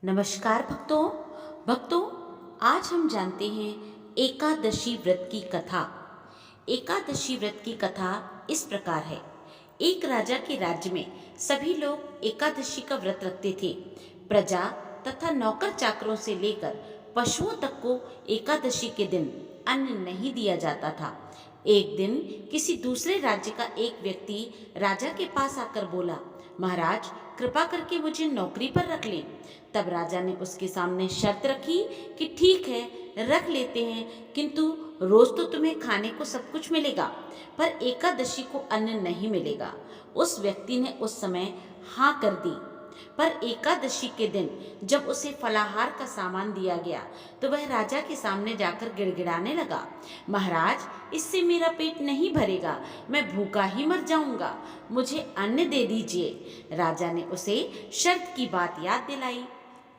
नमस्कार भक्तों। भक्तों, आज हम जानते हैं एकादशी व्रत की कथा। एकादशी व्रत की कथा इस प्रकार है। एक राजा के राज्य में सभी लोग एकादशी का व्रत रखते थे। प्रजा तथा नौकर चाकरों से लेकर पशुओं तक को एकादशी के दिन अन्न नहीं दिया जाता था। एक दिन किसी दूसरे राज्य का एक व्यक्ति राजा के पास आकर बोला, महाराज, कृपा करके मुझे नौकरी पर रख लें। तब राजा ने उसके सामने शर्त रखी कि ठीक है, रख लेते हैं, किंतु रोज तो तुम्हें खाने को सब कुछ मिलेगा, पर एकादशी को अन्न नहीं मिलेगा। उस व्यक्ति ने उस समय हाँ कर दी। पर एकादशी के दिन जब उसे फलाहार का सामान दिया गया तो वह राजा के सामने जाकर गिड़गिड़ाने लगा, महाराज, इससे मेरा पेट नहीं भरेगा, मैं भूखा ही मर जाऊंगा, मुझे अन्न दे दीजिए। राजा ने उसे शर्त की बात याद दिलाई,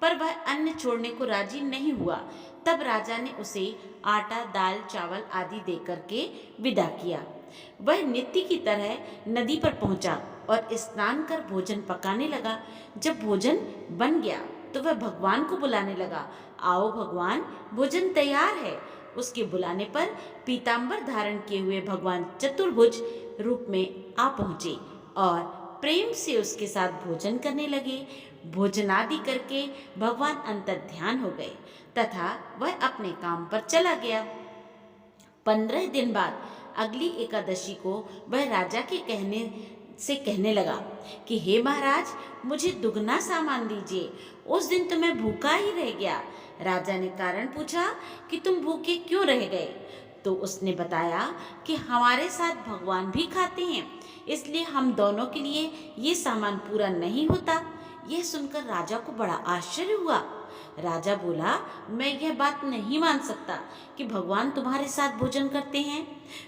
पर वह अन्न छोड़ने को राजी नहीं हुआ। तब राजा ने उसे आटा, दाल, चावल आदि देकर के विदा किया। वह नित्य की तरह नदी पर पहुंचा और स्नान कर भोजन पकाने लगा। जब भोजन बन गया तो वह भगवान को बुलाने लगा, आओ भगवान, भोजन तैयार है। उसके बुलाने पर पीतांबर धारण किए हुए भगवान चतुर्भुज रूप में आ पहुंचे और प्रेम से उसके साथ भोजन करने लगे। भोजनादि करके भगवान अंतर ध्यान हो गए तथा वह अपने काम पर चला गया। 15 दिन बाद अगली एकादशी को वह राजा के कहने लगा कि हे महाराज, मुझे दुगना सामान दीजिए, उस दिन तो मैं भूखा ही रह गया। राजा ने कारण पूछा कि तुम भूखे क्यों रह गए? तो उसने बताया कि हमारे साथ भगवान भी खाते हैं, इसलिए हम दोनों के लिए ये सामान पूरा नहीं होता। यह सुनकर राजा को बड़ा आश्चर्य हुआ। राजा बोला, मैं यह बात नहीं मान सकता कि भगवान तुम्हारे साथ भोजन करते हैं।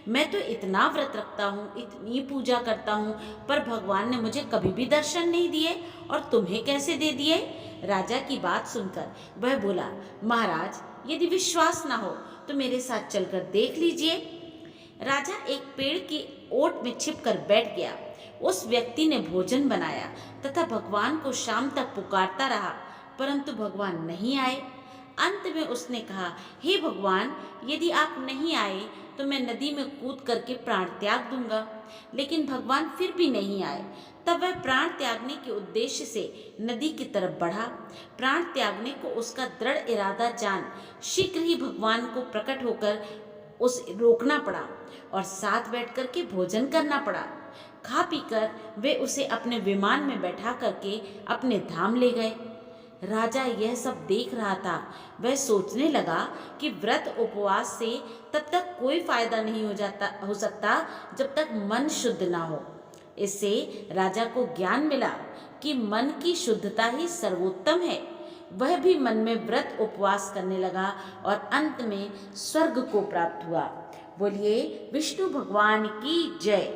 मैं तो इतना व्रत रखता हूँ, इतनी पूजा करता हूँ, पर भगवान ने मुझे कभी भी दर्शन नहीं दिए और तुम्हें कैसे दे दिए? राजा की बात सुनकर वह बोला, महाराज, यदि विश्वास ना हो तो मेरे साथ चलकर देख लीजिए। राजा एक पेड़ की ओट में छिपकर बैठ गया। उस व्यक्ति ने भोजन बनाया तथा भगवान को शाम तक पुकारता रहा, परंतु भगवान नहीं आए। अंत में उसने कहा, हे भगवान, यदि आप नहीं आए तो मैं नदी में कूद करके प्राण त्याग दूंगा। लेकिन भगवान फिर भी नहीं आए। तब वह प्राण त्यागने के उद्देश्य से नदी की तरफ बढ़ा। प्राण त्यागने को उसका दृढ़ इरादा जान शीघ्र ही भगवान को प्रकट होकर उसे रोकना पड़ा और साथ बैठ करके भोजन करना पड़ा। खा पीकर वे उसे अपने विमान में बैठा करके अपने धाम ले गए। राजा यह सब देख रहा था। वह सोचने लगा कि व्रत उपवास से तब तक कोई फायदा नहीं हो सकता जब तक मन शुद्ध ना हो। इससे राजा को ज्ञान मिला कि मन की शुद्धता ही सर्वोत्तम है। वह भी मन में व्रत उपवास करने लगा और अंत में स्वर्ग को प्राप्त हुआ। बोलिए विष्णु भगवान की जय।